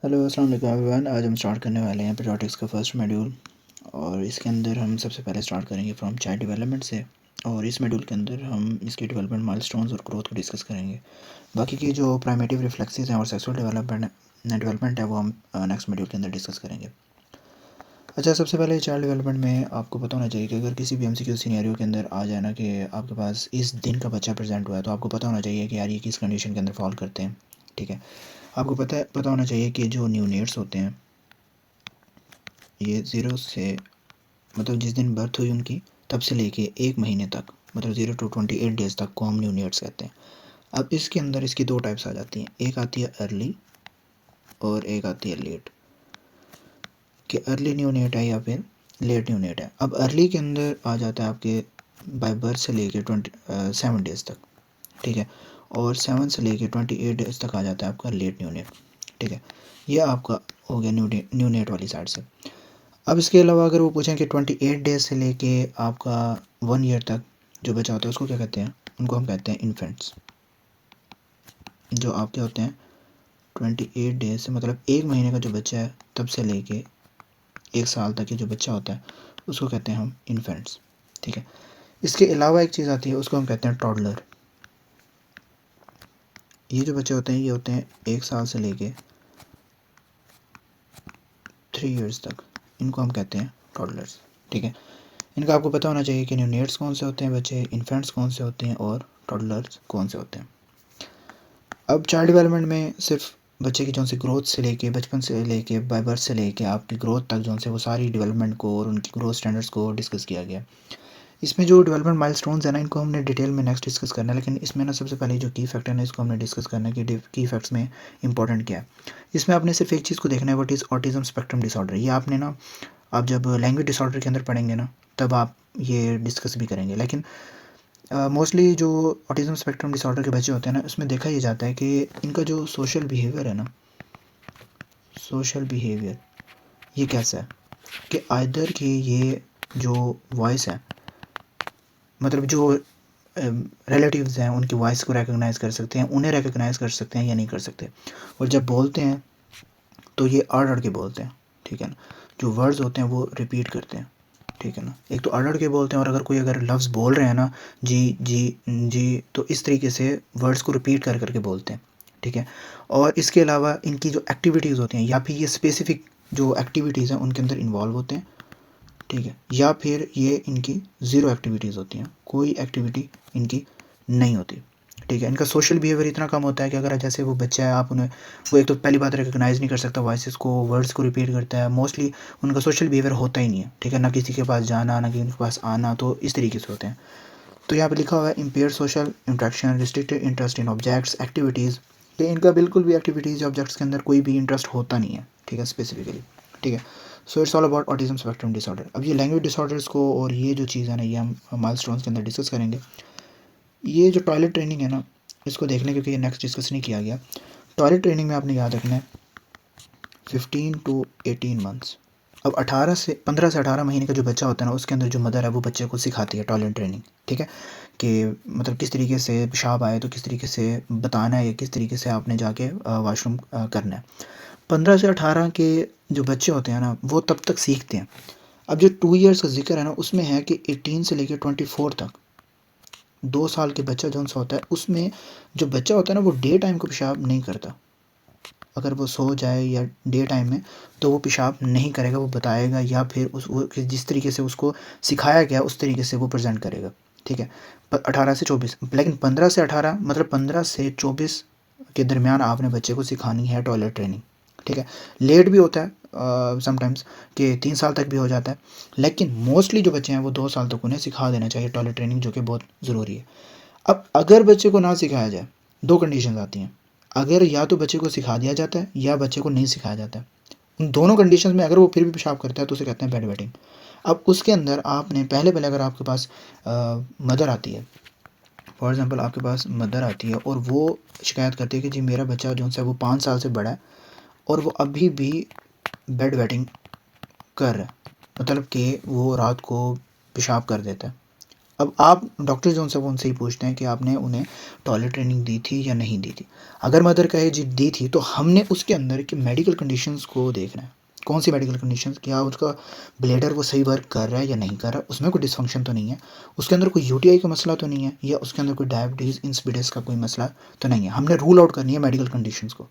Hello अस्सलाम वालेकुम everyone. आज हम स्टार्ट करने वाले हैं पीरियोडिक्स का फर्स्ट मॉड्यूल और इसके अंदर हम सबसे पहले स्टार्ट करेंगे फ्रॉम चाइल्ड डेवलपमेंट से। और इस मॉड्यूल के अंदर हम इसकी डेवलपमेंट माइलस्टोन्स और ग्रोथ को डिस्कस करेंगे। बाकी की जो प्राइमेटिव रिफ्लेक्सेस हैं और सेक्सुअल डेवलपमेंट है वो हम नेक्स्ट मॉड्यूल के अंदर डिस्कस करेंगे। अच्छा, सबसे पहले चाइल्ड डेवलपमेंट में आपको पता होना चाहिए कि अगर किसी भी MCQ सिनेरियो के अंदर आ जाए ना कि आपके पास इस दिन का बच्चा प्रेजेंट हुआ है, तो आपको पता होना चाहिए कि यार ये किस कंडीशन के अंदर फॉल करते हैं। ठीक है, आपको पता होना चाहिए कि जो न्यूनेट्स होते हैं ये ज़ीरो से मतलब जिस दिन बर्थ हुई उनकी तब से लेके 1 महीने तक, मतलब 0 to 28 डेज़ तक को हम न्यूनेट्स कहते हैं। अब इसके अंदर इसकी 2 टाइप्स आ जाती हैं, एक आती है अर्ली और एक आती है लेट, कि अर्ली न्यूनेट है या फिर लेट न्यूनेट है। अब अर्ली के अंदर आ जाता है आपके बाय बर्थ से लेके 7 डेज़ तक। ठीक है, और 7 से लेके 28 डेज़ तक आ जाता है आपका लेट न्यूनेट। ठीक है, ये आपका हो गया न्यूनेट वाली साइड से। अब इसके अलावा अगर वो पूछें कि 28 डेज़ से लेके आपका 1 ईयर तक जो बच्चा होता है उसको क्या कहते हैं, उनको हम कहते हैं इन्फेंट्स। जो आपके होते हैं 28 डेज से मतलब 1 महीने का जो बच्चा है तब से लेके 1 साल तक के जो बच्चा होता है उसको कहते हैं हम इन्फेंट्स। ठीक है, इसके अलावा एक चीज़ आती है उसको हम कहते हैं टॉडलर। ये जो बच्चे होते हैं ये होते हैं 1 साल से लेके 3 ईयर्स तक, इनको हम कहते हैं टॉडलर्स। ठीक है, इनका आपको पता होना चाहिए कि न्यूनेट्स कौन से होते हैं बच्चे, इन्फेंट्स कौन से होते हैं और टॉडलर्स कौन से होते हैं। अब चाइल्ड डेवलपमेंट में सिर्फ बच्चे की जो सी ग्रोथ से लेके बचपन से लेके बाय बर्थ से लेके आपकी ग्रोथ तक जो से वो सारी डेवलपमेंट को और उनकी ग्रोथ स्टैंडर्ड्स को डिस्कस किया गया। इसमें जो डेवलपमेंट माइलस्टोन्स है ना इनको हमने डिटेल में नेक्स्ट डिस्कस करना है, लेकिन इसमें ना सबसे पहले जो की फैक्टर है इसको हमने डिस्कस करना है कि की फैक्ट्स में इंपॉर्टेंट क्या है। इसमें आपने सिर्फ एक चीज़ को देखना है, what is autism spectrum disorder. ये आपने ना आप जब लैंग्वेज डिसऑर्डर के अंदर पढ़ेंगे ना तब आप ये डिस्कस भी करेंगे। लेकिन मोस्टली जो ऑटिज्म स्पेक्ट्रम डिसऑर्डर के बच्चे होते हैं ना उसमें देखा ये जाता है कि इनका जो सोशल बिहेवियर है ना, सोशल बिहेवियर ये कैसा है कि आइदर कि ये जो वॉइस है मतलब जो रिलेटिव्स हैं उनकी वॉइस को रिकॉग्नाइज़ कर सकते हैं, उन्हें रिकॉग्नाइज़ कर सकते हैं या नहीं कर सकते। और जब बोलते हैं तो ये अड़ के बोलते हैं। ठीक है ना, जो वर्ड्स होते हैं वो रिपीट करते हैं। ठीक है ना, एक तो अड़ के बोलते हैं और अगर कोई अगर लफ्ज़ बोल रहे हैं ना जी जी जी तो इस तरीके से वर्ड्स को रिपीट कर करके बोलते हैं। ठीक है, और इसके अलावा इनकी जो एक्टिविटीज़ होती हैं या फिर ये स्पेसिफ़िक जो एक्टिविटीज़ हैं उनके अंदर इन्वॉल्व होते हैं। ठीक है, या फिर ये इनकी ज़ीरो एक्टिविटीज़ होती हैं, कोई एक्टिविटी इनकी नहीं होती। ठीक है, इनका सोशल बिहेवियर इतना कम होता है कि अगर जैसे वो बच्चा है आप उन्हें वो एक तो पहली बात रिकॉग्नाइज़ नहीं कर सकता वॉइसेस को, वर्ड्स को रिपीट करता है, मोस्टली उनका सोशल बिहेवियर होता ही नहीं है। ठीक है, ना किसी के पास जाना ना किसी के पास आना, तो इस तरीके से होते हैं। तो यहाँ पे लिखा हुआ है empire social interaction, restricted interest in objects activities, कि इनका बिल्कुल भी एक्टिविटीज़ या ऑब्जेक्ट्स के अंदर कोई भी इंटरेस्ट होता नहीं है। ठीक है, स्पेसिफिकली। ठीक है, so it's all about autism spectrum disorder. अब ये लैंग्वेज डिसऑर्डर्स को और ये जो चीज़ है ना ये हम माइलस्टोन्स के अंदर डिस्कस करेंगे। ये जो टॉयलेट ट्रेनिंग है ना इसको देख लें क्योंकि ये नेक्स्ट डिस्कस नहीं किया गया। टॉयलेट ट्रेनिंग में आपने याद रखना है 15 to 18 मंथ्स। अब 15 से 18 महीने का जो बच्चा होता है ना उसके अंदर जो मदर है वो बच्चे को सिखाती है टॉयलेट ट्रेनिंग। ठीक है, कि मतलब किस तरीके से पेशाब आए तो किस तरीके से बताना है या किस तरीके से आपने जाके वॉशरूम करना है। 15 से 18 के जो बच्चे होते हैं ना वो तब तक सीखते हैं। अब जो 2 ईयर्स का जिक्र है ना उसमें है कि 18 से लेकर 24 तक 2 साल के बच्चा जो सा होता है उसमें जो बच्चा होता है ना वो डे टाइम को पेशाब नहीं करता। अगर वो सो जाए या डे टाइम में तो वो पेशाब नहीं करेगा, वो बताएगा या फिर वो जिस तरीके से उसको सिखाया गया उस तरीके से वो प्रेजेंट करेगा। ठीक है, 18 से 24, लेकिन 15 से 18 मतलब 15 से 24 के दरमियान आपने बच्चे को सिखानी है टॉयलेट ट्रेनिंग। ठीक है, लेट भी होता है समटाइम्स कि 3 साल तक भी हो जाता है, लेकिन मोस्टली जो बच्चे हैं वो 2 साल तक उन्हें सिखा देना चाहिए टॉयलेट ट्रेनिंग, जो कि बहुत ज़रूरी है। अब अगर बच्चे को ना सिखाया जाए 2 कंडीशन आती हैं। अगर या तो बच्चे को सिखा दिया जाता है या बच्चे को नहीं सिखाया जाता है। उन दोनों कंडीशंस में अगर वो फिर भी पेशाब करता है तो उसे कहते हैं बेड वेटिंग। अब उसके अंदर आपने पहले अगर आपके पास मदर आती है, फॉर एग्ज़ाम्पल आपके पास मदर आती है और वो शिकायत करती है कि जी मेरा बच्चा जो है वो 5 साल से बड़ा है और वो अभी भी बेड वेटिंग कर रहा है, मतलब कि वो रात को पेशाब कर देता है। अब आप डॉक्टर जो उनसे ही पूछते हैं कि आपने उन्हें टॉयलेट ट्रेनिंग दी थी या नहीं दी थी। अगर मदर कहे जी दी थी, तो हमने उसके अंदर की मेडिकल कंडीशंस को देखना है। कौन सी मेडिकल कंडीशंस, क्या उसका ब्लेडर वो सही वर्क कर रहा है या नहीं कर रहा है, उसमें कोई डिसफंक्शन तो नहीं है, उसके अंदर कोई यूटीआई का मसला तो नहीं है, या उसके अंदर कोई डायबिटीज़ इंसिपिडस का कोई मसला तो नहीं है। हमने रूल आउट करनी है मेडिकल कंडीशंस को।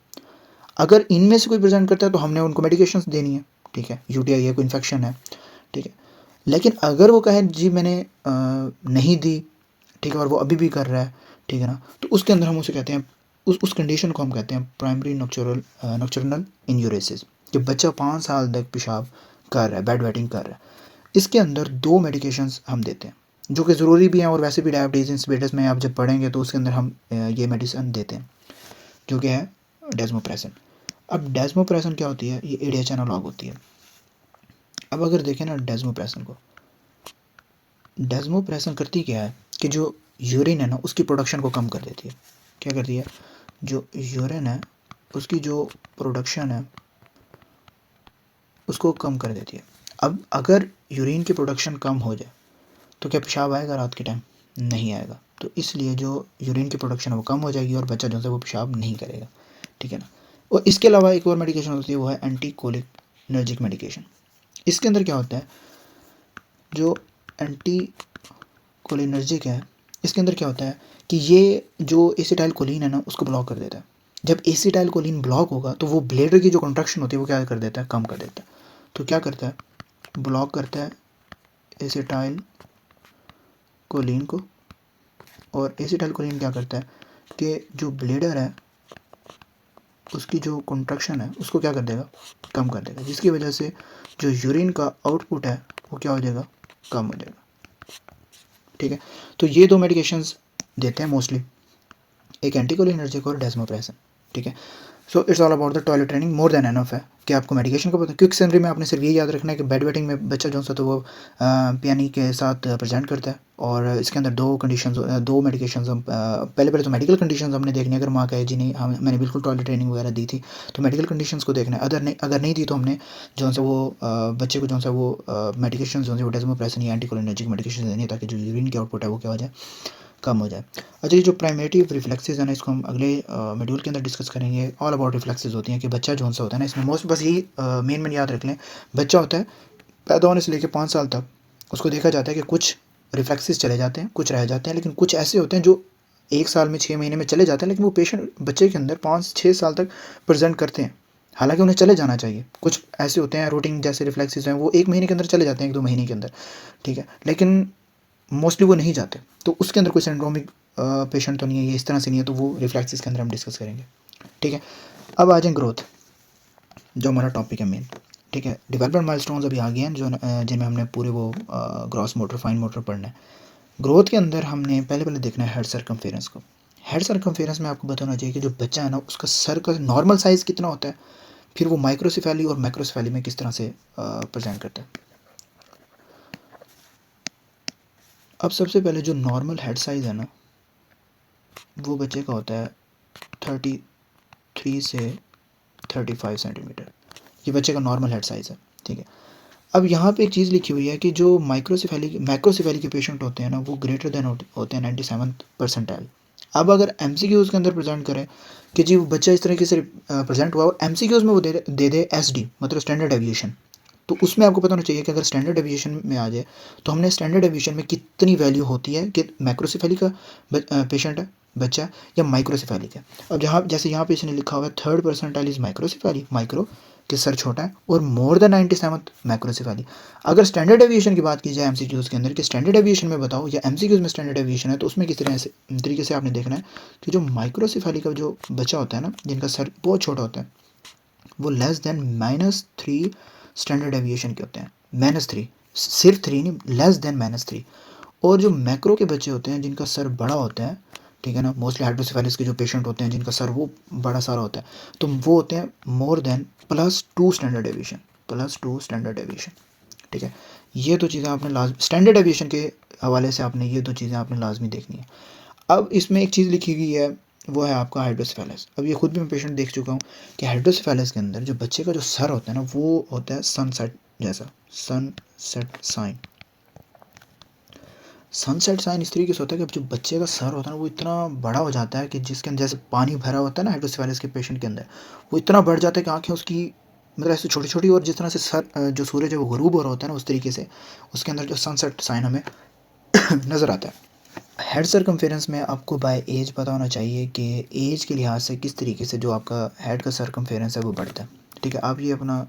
अगर इनमें से कोई प्रेजेंट करता है तो हमने उनको मेडिकेशंस देनी है, ठीक है, यूटीआई है, कोई इन्फेक्शन है, ठीक है। लेकिन अगर वो कहे जी मैंने नहीं दी, ठीक है, और वो अभी भी कर रहा है, ठीक है ना, तो उसके अंदर हम उसे कहते हैं, उस कंडीशन को हम कहते हैं प्राइमरी नॉक्चरनल इंयूरेसिस, कि बच्चा 5 साल तक पेशाब कर रहा है, बेड वेटिंग कर रहा है। इसके अंदर 2 मेडिकेशंस हम देते हैं जो कि ज़रूरी भी हैं, और वैसे भी डायबिटीज़ इंसिपिडस में आप जब पढ़ेंगे तो उसके अंदर हम ये मेडिसिन देते हैं, जो कि है डेस्मोप्रेसन। अब डेस्मोप्रेसन क्या होती है, ये एडीएच एनालॉग होती है। अब अगर देखें ना डेस्मोप्रेसन को, डेस्मोप्रेसन करती क्या है कि जो यूरिन है ना उसकी प्रोडक्शन को कम कर देती है। क्या करती है, जो यूरिन है उसकी जो प्रोडक्शन है उसको कम कर देती है। अब अगर यूरिन की प्रोडक्शन कम हो जाए तो क्या पेशाब आएगा रात के टाइम? नहीं आएगा। तो इसलिए जो यूरिन की प्रोडक्शन है वो कम हो जाएगी और बच्चा जो है वो पेशाब नहीं करेगा, ठीक है ना। और इसके अलावा एक और मेडिकेशन होती है, वो है एंटी कोलिनर्जिक मेडिकेशन। इसके अंदर क्या होता है, जो एंटी कोलिनर्जिक है, इसके अंदर क्या होता है कि ये जो एसिटाइल कोलिन है ना उसको ब्लॉक कर देता है। जब एसिटाइल कोलिन ब्लॉक होगा तो वो ब्लेडर की जो कंट्रैक्शन होती है वो क्या कर देता है, कम कर देता है। तो क्या करता है, ब्लॉक करता है एसिटाइल कोलिन को, और एसिटाइल कोलिन क्या करता है कि जो ब्लेडर है उसकी जो कंट्रैक्शन है उसको क्या कर देगा, कम कर देगा, जिसकी वजह से जो यूरिन का आउटपुट है वो क्या हो जाएगा, कम हो जाएगा, ठीक है। तो ये 2 मेडिकेशंस देते हैं मोस्टली, एक एंटीकोलिनर्जिक और डेस्मोप्रेसन, ठीक है। So it's all about the toilet training, more than enough है कि आपको मेडिकेशन का पता है। क्विक समरी में आपने सिर्फ ये याद रखना है कि बेड वेटिंग में बच्चा जो सा तो वो पियानी के साथ प्रेजेंट करता है, और इसके अंदर 2 कंडीशंस, 2 मेडिकेशंस हम पहले तो मेडिकल कंडीशंस हमने देखनी है। अगर माँ कहे जी नहीं मैंने बिल्कुल टॉयलेट ट्रेनिंग वगैरह दी थी, तो मेडिकल कंडीशंस को देखना है। अगर नहीं दी तो हमने जो सा वो बच्चे को जो सा वो मेडिकेशन जो है वो डेस्मोप्रेसन या एंटीकोलिनर्जिक मेडिकेशन देनी है, ताकि जो यूरिन की आउटपुट है वो क्या हो जाए, कम हो जाए। अच्छा, ये जो प्राइमेटिव रिफ्लेक्सेस है ना, इसको हम अगले मॉड्यूल के अंदर डिस्कस करेंगे। ऑल अबाउट रिफ्लेक्सेस होती हैं कि बच्चा जो सा होता है ना, इसमें मोस्ट बस यही मेन याद रख लें, बच्चा होता है पैदा होने से लेकर 5 साल तक उसको देखा जाता है कि कुछ रिफ्लेक्सेस चले जाते हैं, कुछ रह जाते हैं, लेकिन कुछ ऐसे होते हैं जो 1 साल में 6 महीने में चले जाते हैं, लेकिन वो पेशेंट बच्चे के अंदर 5-6 साल तक प्रेजेंट करते हैं, हालांकि उन्हें चले जाना चाहिए। कुछ ऐसे होते हैं रूटिंग जैसे रिफ्लेक्सेस हैं, वो 1 महीने के अंदर चले जाते हैं, 1-2 महीने के अंदर, ठीक है, लेकिन मोस्टली वो नहीं जाते। तो उसके अंदर कोई सिंड्रोमिक पेशेंट तो नहीं है, ये इस तरह से नहीं है, तो वो रिफ्लेक्सेस के अंदर हम डिस्कस करेंगे, ठीक है। अब आ जाए ग्रोथ, जो हमारा टॉपिक है मेन, ठीक है। डेवलपमेंट माइलस्टोन्स अभी आ गए हैं जो जिनमें हमने पूरे वो ग्रॉस मोटर, फाइन मोटर पढ़ना है। ग्रोथ के अंदर हमने पहले देखना है हेड सर्कमफेरेंस को। हेड सर्कमफेरेंस में आपको बताना चाहिए कि जो बच्चा है ना उसका सर का नॉर्मल साइज़ कितना होता है, फिर वो माइक्रोसेफेली और मैक्रोसेफेली में किस तरह से प्रेजेंट करता है। अब सबसे पहले जो नॉर्मल हेड साइज़ है ना वो बच्चे का होता है 33 से 35 सेंटीमीटर, ये बच्चे का नॉर्मल हेड साइज़ है, ठीक है। अब यहाँ पे एक चीज़ लिखी हुई है कि जो मैक्रोसेफेली के पेशेंट होते हैं ना वो ग्रेटर देन होते हैं 97 परसेंटाइल। अब अगर एमसीक्यूज़ के अंदर प्रेजेंट करें कि जी वो बच्चा इस तरीके से प्रेजेंट हुआ और एमसीक्यूज़ में वो दे एसडी मतलब स्टैंडर्ड डेविएशन, तो उसमें आपको पता होना चाहिए कि अगर स्टैंडर्ड डेविएशन में आ जाए तो हमने स्टैंडर्ड डेविएशन में कितनी वैल्यू होती है कि मैक्रोसेफेली का पेशेंट है बच्चा या माइक्रोसेफेली का। अब जहाँ जैसे यहाँ पे इसने लिखा हुआ है 3rd percentile is microcephaly, micro कि सर छोटा है, और मोर देन 97 मैक्रोसेफेली। अगर स्टैंडर्ड डेविएशन की बात की जाए एमसीक्यूज़ के अंदर कि स्टैंडर्ड डेविएशन में बताओ या एमसीक्यूज़ में स्टैंडर्ड डेविएशन है, तो उसमें किस तरीके से आपने देखना है कि जो माइक्रोसेफेली का जो बच्चा होता है ना जिनका सर बहुत छोटा होता है वो लेस देन -3 स्टैंडर्ड डेविएशन के होते हैं, -3, सिर्फ 3 नहीं, लेस देन -3। और जो मैक्रो के बच्चे होते हैं जिनका सर बड़ा होता है, ठीक है ना, मोस्टली हाइड्रोसेफेलिस के जो पेशेंट होते हैं जिनका सर वो बड़ा सारा होता है, तो वो होते हैं more than +2 standard deviation, +2 standard deviation, ठीक है। ये दो चीज़ें आपने स्टैंडर्ड डेविएशन के हवाले से आपने ये 2 चीज़ें आपने लाजमी देखनी है। अब इसमें एक चीज़ लिखी गई है वो है आपका हाइड्रोसेफेलस। अब ये खुद भी मैं पेशेंट देख चुका हूँ कि हाइड्रोसेफेलस के अंदर जो बच्चे का जो सर होता है ना वो होता है सनसेट जैसा, सनसेट साइन। सनसेट साइन इस तरीके से होता है कि जो बच्चे का सर होता है ना वो इतना बड़ा हो जाता है कि जिसके अंदर जैसे पानी भरा होता है ना हाइड्रोसेफेलस के पेशेंट के अंदर, वो इतना बढ़ जाता है कि आंखें उसकी मतलब ऐसे छोटी छोटी, और जिस तरह से सर जो सूरज है वो गरूब हो रहा होता है ना उस तरीके से उसके अंदर जो सनसेट साइन हमें नज़र आता है। हेड सरकमफेरेंस में आपको बाय एज पता होना चाहिए कि एज के लिहाज से किस तरीके से जो आपका हेड का सरकमफेरेंस है वो बढ़ता है। ठीक है, आप ये अपना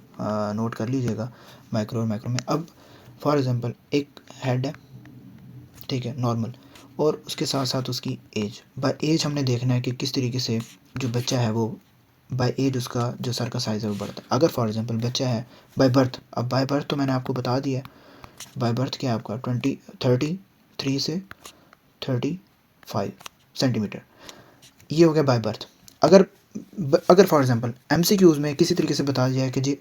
नोट कर लीजिएगा माइक्रो और मैक्रो में। अब फॉर एग्जांपल एक हेड है, ठीक है, नॉर्मल, और उसके साथ साथ उसकी एज। बाय एज हमने देखना है कि किस तरीके से जो बच्चा है वो बाय एज उसका जो सर का साइज़ है वो बढ़ता है। अगर फॉर एग्जांपल बच्चा है बाय बर्थ, अब बाय बर्थ तो मैंने आपको बता दिया, बाय बर्थ क्या है आपका 33 से 35 सेंटीमीटर, ये हो गया बाय बर्थ। अगर फॉर एग्जांपल एमसीक्यूज़ में किसी तरीके से बता दिया है कि जी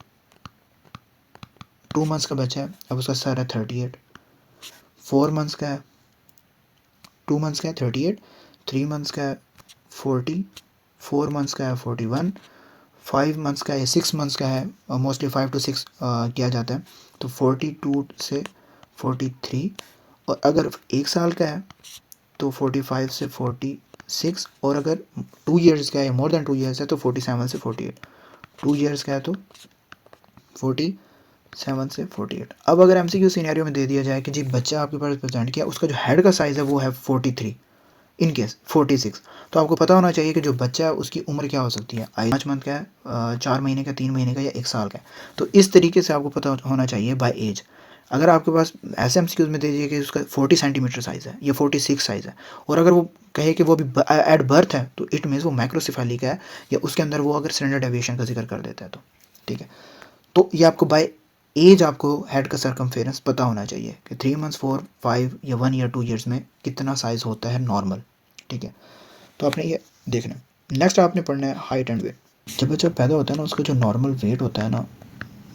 2 मंथ्स का बच्चा है, अब उसका सर है 38, 4 मंथ्स का है, 2 मंथ्स का है 38, 3 मंथ्स का है 40, 4 मंथ्स का है 41, 5 मंथ्स का है, 6 मंथ्स का है, मोस्टली 5 to 6 किया जाता है, तो 42 से 43, और अगर 1 साल का है तो 45 से 46, और अगर 2 ईयर्स का है, मोर देन 2 ईयर्स है तो 47 से 48, 2 ईयर्स का है तो 47 से 48। अब अगर एमसीक्यू सिनेरियो में दे दिया जाए कि जी बच्चा आपके पास प्रेजेंट किया, उसका जो हेड का साइज़ है वो है 43, इन केस 46, तो आपको पता होना चाहिए कि जो बच्चा है उसकी उम्र क्या हो सकती है, 5 मंथ का है, 4 महीने का, 3 महीने का, या 1 साल का है। तो इस तरीके से आपको पता होना चाहिए बाय एज। अगर आपके पास ऐसे एमसीक्यूज में दे दीजिए कि उसका 40 सेंटीमीटर साइज़ है या 46 साइज़ है, और अगर वो कहे कि वो भी एट बर्थ है, तो इट मीन्स वो माइक्रोसिफेली का है, या उसके अंदर वो अगर स्टैंडर्ड डेविएशन का जिक्र कर देता है तो ठीक है। तो ये आपको बाय एज आपको हेड का सरकमफेरेंस पता होना चाहिए कि 3 मंथ्स, 4, 5 या 1 ईयर, 2 ईयर्स में कितना साइज़ होता है नॉर्मल। ठीक है, तो आपने ये देखना है। नेक्स्ट आपने पढ़ना है हाइट एंड वेट। जब बच्चा पैदा होता है ना उसका जो नॉर्मल वेट होता है ना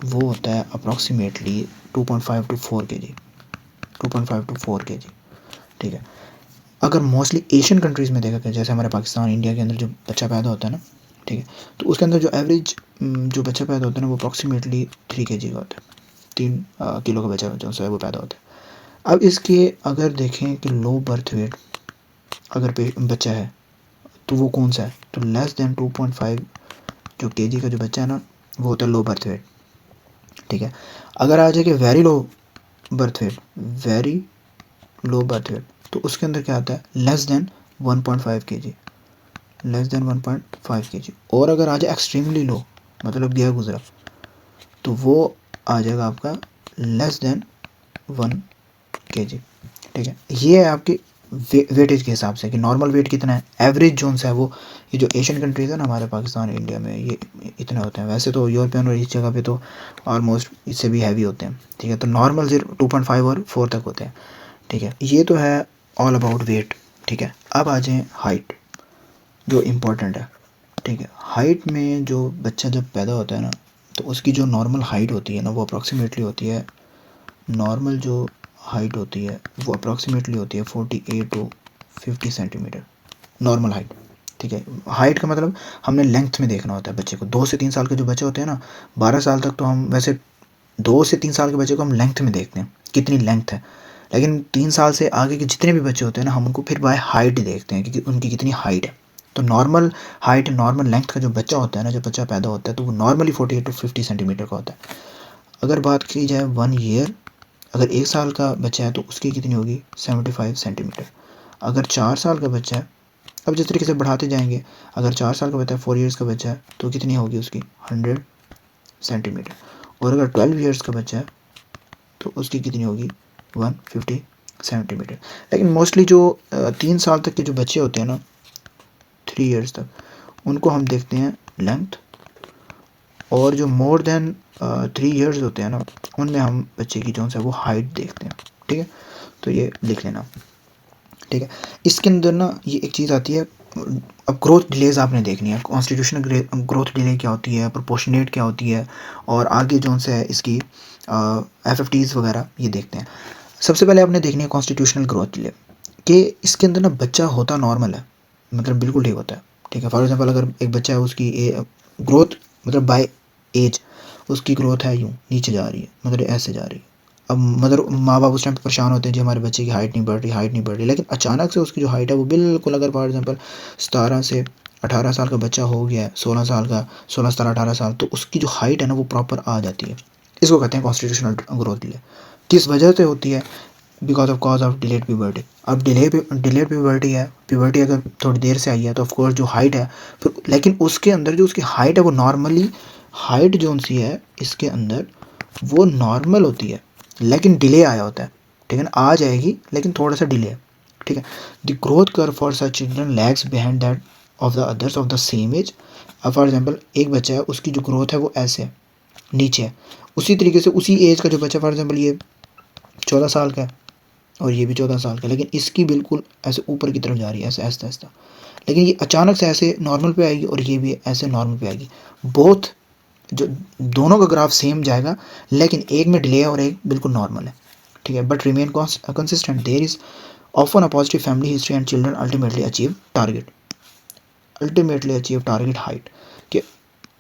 वो होता है approximately 2.5 to 4 kg, 2.5 to 4 kg। ठीक है, अगर मोस्टली एशियन कंट्रीज़ में देखा जाए, जैसे हमारे पाकिस्तान, इंडिया के अंदर जो बच्चा पैदा होता है ना, ठीक है, तो उसके अंदर जो एवरेज जो बच्चा पैदा होता है ना वो अप्रॉक्सीमेटली 3 kg का होता है, 3 किलो का बच्चा जो है वो पैदा होता है। अब इसके अगर देखें कि लो बर्थ वेट अगर बच्चा है तो वो कौन सा है, तो लेस देन 2.5 जो केजी का जो बच्चा है ना वो होता है लो बर्थ वेट। ठीक है, अगर आ जाए कि very low birth weight, very low birth weight, तो उसके अंदर क्या आता है less than 1.5 KG, less than 1.5 KG. और अगर आ जाए एक्सट्रीमली लो मतलब गया गुजरा, तो वो आ जाएगा आपका लेस देन 1 केजी। ठीक है, ये है आपकी वेटेज के हिसाब से कि नॉर्मल वेट कितना है, एवरेज जोन सा है वो। ये जो एशियन कंट्रीज़ है ना हमारे पाकिस्तान, इंडिया में, ये इतने होते हैं। वैसे तो यूरोपियन और इस जगह पे तो ऑलमोस्ट इससे भी हैवी होते हैं। ठीक है, तो नॉर्मल 2.5 और 4 तक होते हैं। ठीक है, ये तो है ऑल अबाउट वेट। ठीक है, अब आ जाएँ हाइट जो इम्पोर्टेंट है। ठीक है, हाइट में जो बच्चा जब पैदा होता है ना तो उसकी जो नॉर्मल हाइट होती है ना वो अप्रॉक्सीमेटली होती है, नॉर्मल जो हाइट होती है वो अप्रॉक्सीमेटली होती है 48 to 50 सेंटीमीटर नॉर्मल हाइट। ठीक है, हाइट का मतलब हमने लेंथ में देखना होता है बच्चे को। 2 से 3 साल के जो बच्चे होते हैं ना, 12 साल तक तो हम वैसे 2 से 3 साल के बच्चे को हम लेंथ में देखते हैं कितनी लेंथ है, लेकिन 3 साल से आगे के जितने भी बच्चे होते हैं ना हम उनको फिर बाय हाइट देखते हैं कि उनकी कितनी हाइट है। तो नॉर्मल हाइट, नॉर्मल लेंथ का जो बच्चा होता है ना, जब बच्चा पैदा होता है तो वो नॉर्मली 48 to 50 सेंटीमीटर का होता है। अगर बात की जाए 1 ईयर, अगर 1 साल का बच्चा है तो उसकी कितनी होगी 75 सेंटीमीटर। अगर 4 साल का बच्चा है, अब जिस तरीके से बढ़ाते जाएंगे, अगर 4 साल का बच्चा है, 4 ईयर्स का बच्चा है तो कितनी होगी उसकी 100 सेंटीमीटर। और अगर 12 ईयर्स का बच्चा है तो उसकी कितनी होगी 150 सेंटीमीटर। लेकिन मोस्टली जो 3 साल तक के जो बच्चे होते हैं ना, 3 ईयर्स तक, उनको हम देखते हैं लेंथ, और जो मोर देन 3 ईयर्स होते हैं ना उनमें हम बच्चे की जो है वो हाइट देखते हैं। ठीक है, तो ये लिख लेना। ठीक है, इसके अंदर ना ये एक चीज़ आती है, अब ग्रोथ डिलेज आपने देखनी है। कॉन्स्टिट्यूशनल ग्रोथ डिले क्या होती है, प्रोपोर्शनेट क्या होती है, और आगे जो से है इसकी FFTs वगैरह ये देखते हैं। सबसे पहले आपने देखनी है कॉन्स्टिट्यूशनल ग्रोथ डिले, कि इसके अंदर ना बच्चा होता नॉर्मल है, मतलब बिल्कुल ठीक होता है। ठीक है, फॉर एग्जांपल अगर एक बच्चा है उसकी ग्रोथ मतलब बाय एज उसकी ग्रोथ है यूँ नीचे जा रही है, मतलब ऐसे जा रही है, अब मदर माँ बाप उस टाइम पे परेशान होते हैं जी हमारे बच्चे की हाइट नहीं बढ़ रही, लेकिन अचानक से उसकी जो हाइट है वो बिल्कुल, अगर फॉर एग्जांपल 17 से 18 साल का बच्चा हो गया है, 16 साल का, 16 17 18 साल, तो उसकी जो हाइट है ना वो प्रॉपर आ जाती है। इसको कहते हैं कॉन्स्टिट्यूशनल ग्रोथ डिले। किस वजह से होती है? Because of delayed puberty. अब डिलेड प्यूबर्टी है, प्यूबर्टी अगर थोड़ी देर से आई है तो ऑफकोर्स जो हाइट है फिर, लेकिन उसके अंदर जो उसकी हाइट है वो नॉर्मली, हाइट जो सी है इसके अंदर वो नॉर्मल होती है, लेकिन डिले आया होता है, ठीक है ना, आ जाएगी लेकिन थोड़ा सा डिले है, ठीक है। The growth curve for such children lags behind that of the others of the same age. अब फॉर एग्जांपल एक बच्चा है, उसकी जो ग्रोथ है वो ऐसे है, नीचे है, उसी तरीके से उसी एज का जो बच्चा, फॉर एग्जांपल ये 14 साल का है और ये भी 14 साल का, लेकिन इसकी बिल्कुल ऐसे ऊपर की तरफ जा रही है, ऐसे आहिस्ता आहिस्ता, लेकिन ये अचानक से ऐसे नॉर्मल पे आएगी और ये भी ऐसे नॉर्मल पे आएगी। बोथ जो दोनों का ग्राफ सेम जाएगा, लेकिन एक में डिले है और एक बिल्कुल नॉर्मल है, ठीक है। But remain consistent, there is often a positive family history and children ultimately achieve target height, कि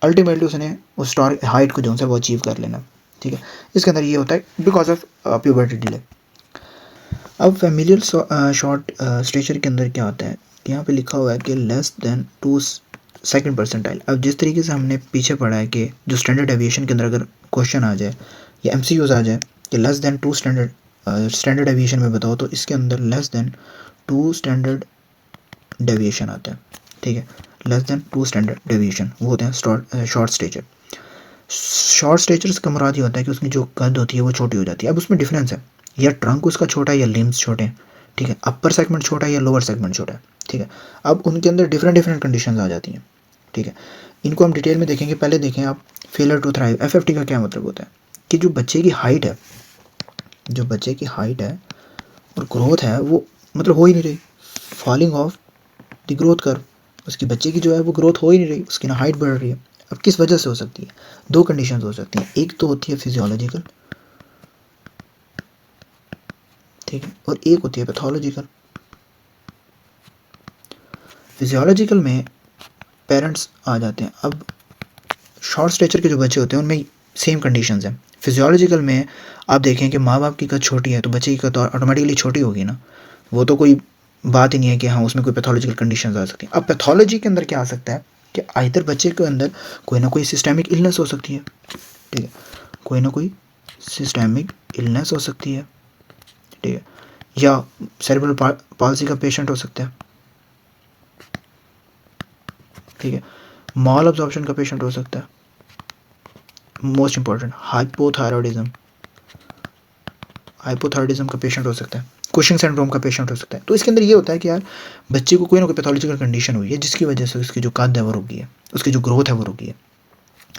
अल्टीमेटली उसने उस हाइट को जो है वो अचीव कर लेना, ठीक है। इसके अंदर ये होता है बिकॉज ऑफ प्यूबर्टी डिले। अब फैमिलियल शॉर्ट स्टेचर के अंदर क्या होता है, यहाँ पे लिखा हुआ है कि लेस देन 2 सेकंड परसेंटाइल। अब जिस तरीके से हमने पीछे पढ़ा है कि जो स्टैंडर्ड एविएशन के अंदर अगर क्वेश्चन आ जाए या एमसीक्यूज आ जाए कि लेस देन 2 स्टैंडर्ड एविएशन में बताओ, तो इसके अंदर लेस देन 2 स्टैंडर्ड डेविएशन आता है, ठीक है। लेस देन 2 स्टैंडर्ड डेविएशन वो होते हैं शॉर्ट स्टेचर। शॉर्ट स्टेचर्स का मुराद ये होता है कि उसकी जो कद होती है वो छोटी हो जाती है। अब उसमें डिफरेंस है, या ट्रंक उसका छोटा है या लिम्स छोटे हैं, ठीक है। अपर सेगमेंट छोटा है या लोअर सेगमेंट छोटा है, ठीक है। अब उनके अंदर डिफरेंट कंडीशंस आ जाती हैं, ठीक है। इनको हम डिटेल में देखेंगे। पहले देखें आप फेलियर टू थ्राइव। एफएफटी का क्या मतलब होता है कि जो बच्चे की हाइट है, जो बच्चे की हाइट है और ग्रोथ है वो मतलब हो ही नहीं रही, falling of the growth curve, उसकी बच्चे की जो है वो ग्रोथ हो ही नहीं रही, उसकी ना हाइट बढ़ रही है। अब किस वजह से हो सकती है? दो कंडीशंस हो सकती हैं, एक तो होती है फिजियोलॉजिकल, ठीक है, और एक होती है पैथोलॉजिकल। फिजियोलॉजिकल में पेरेंट्स आ जाते हैं। अब शॉर्ट स्टेचर के जो बच्चे होते हैं उनमें सेम कंडीशंस हैं। फिजियोलॉजिकल में आप देखें कि माँ बाप की कद छोटी है तो बच्चे की कद ऑटोमेटिकली छोटी होगी ना, वो तो कोई बात ही नहीं है कि हाँ उसमें कोई पैथोलॉजिकल कंडीशंस आ सकती हैं। अब पैथोलॉजी के अंदर क्या आ सकता है कि आइदर बच्चे के अंदर कोई ना कोई सिस्टेमिक इलनेस हो सकती है, ठीक है, कोई ना कोई सिस्टेमिक इलनेस हो सकती है, ठीक है, या सेरेब्रल पाल्सी का पेशेंट हो सकता है, ठीक है, मॉल अब्जॉर्प्शन का पेशेंट हो सकता है, मोस्ट इंपॉर्टेंट हाइपोथायरॉयडिज्म का पेशेंट हो सकता है, कुशिंग सिंड्रोम का पेशेंट हो सकता है। तो इसके अंदर ये होता है कि यार बच्चे को कोई ना कोई पैथोलॉजिकल कंडीशन हुई है जिसकी वजह से उसकी जो कद है वो रुक गई है, उसकी जो ग्रोथ है वो रुक गई है,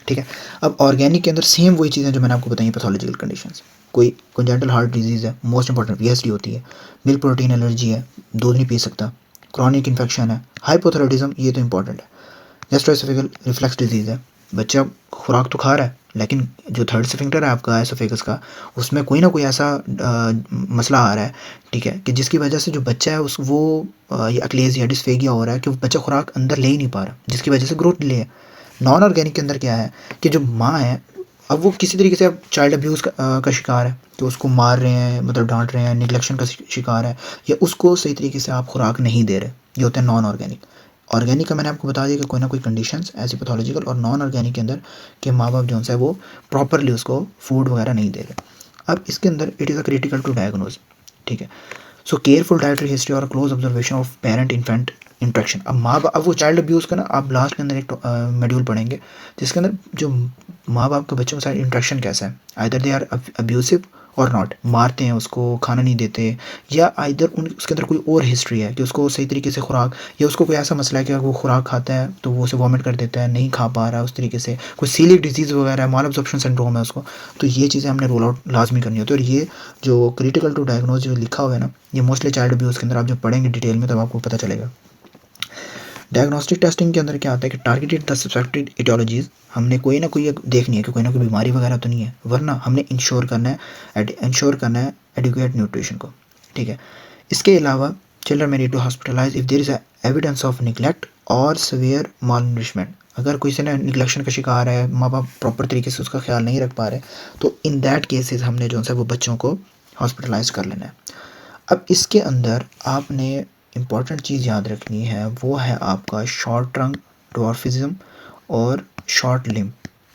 ठीक है। अब ऑर्गेनिक के अंदर सेम वही चीज़ें जो मैंने आपको बताई पैथोलॉजिकल कंडीशंस, कोई कंजेंटल हार्ट डिजीज़ है, मोस्ट इंपॉर्टेंट वीएसडी होती है, मिल्क प्रोटीन एलर्जी है, दूध नहीं पी सकता, क्रॉनिक इन्फेक्शन है, हाइपोथायरॉयडिज्म ये तो इंपॉर्टेंट है, गैस्ट्रोएसोफेगल रिफ्लक्स डिजीज़ है, बच्चा खुराक तो खा रहा है लेकिन जो थर्ड स्फिंक्टर है आपका एसोफेगस का, उसमें कोई ना कोई ऐसा मसला आ रहा है, ठीक है, कि जिसकी वजह से जो बच्चा है उस वो ये अक्लेजिया डिस्फेगिया हो रहा है कि वो बच्चा खुराक अंदर ले ही नहीं पा रहा, जिसकी वजह से ग्रोथ डिले है। नॉन ऑर्गेनिक के अंदर क्या है कि जो माँ है अब वो किसी तरीके से अब चाइल्ड अब्यूज़ का शिकार है, तो उसको मार रहे हैं, मतलब डांट रहे हैं, निगलेक्शन का शिकार है, या उसको सही तरीके से आप खुराक नहीं दे रहे, ये होता है नॉन ऑर्गेनिक। ऑर्गेनिक का मैंने आपको बता दिया कि कोई ना कोई कंडीशंस ऐसी पैथोलॉजिकल, और नॉन ऑर्गेनिक के अंदर कि माँ बाप जो है वो प्रॉपरली उसको फूड वगैरह नहीं दे रहे। अब इसके अंदर it is a critical to diagnose, ठीक है। सो केयरफुल डाइटरी हिस्ट्री और close observation of parent infant interaction. अब माँ बाप, अब वो चाइल्ड अब्यूज़ का ना आप लास्ट के अंदर एक मॉड्यूल पढ़ेंगे जिसके अंदर जो माँ बाप के बच्चों के साथ इंट्रैक्शन कैसा है, आइदर दे आर अब्यूसिव और नॉट, मारते हैं उसको, खाना नहीं देते, या आइदर उन उसके अंदर कोई और हिस्ट्री है कि उसको सही तरीके से खुराक, या उसको कोई ऐसा मसला है कि अगर वो खुराक खाता है तो वो उसे वॉमिट कर देता है, नहीं खा पा रहा है उस तरीके से, कोई सीलिक डिजीज़ वगैरह है, माल एब्जॉर्प्शन सिंड्रोम है उसको, तो ये चीज़ें हमने रोल आउट लाजमी करनी होती है। और ये जो क्रिटिकल टू डायग्नोज जो लिखा हुआ है ना, ये मोस्टली चाइल्ड अब्यूज़ के अंदर आप जब पढ़ेंगे डिटेल में तब आपको पता चलेगा। डायग्नोस्टिक टेस्टिंग के अंदर क्या आता है कि टारगेटेड द सस्पेक्टेड इटियोलॉजीज, हमने कोई ना कोई देखनी है कि कोई ना कोई बीमारी वगैरह तो नहीं है, वरना हमने इंश्योर करना है एडिक्वेट न्यूट्रिशन को, ठीक है। इसके अलावा children may need to hospitalize if there is evidence of neglect और सीवियर माल नरिशमेंट। अगर कोई से ना निगलेक्शन का शिकार है, माँ बाप प्रॉपर तरीके से उसका ख्याल नहीं रख पा रहे, तो इन दैट केसेस हमने जो है वो बच्चों को हॉस्पिटलाइज कर लेना है। अब इसके अंदर आपने इम्पॉर्टेंट चीज़ याद रखनी है, वो है आपका शॉर्ट टर्म ड्वार्फिज्म और शॉर्ट लिम्ब।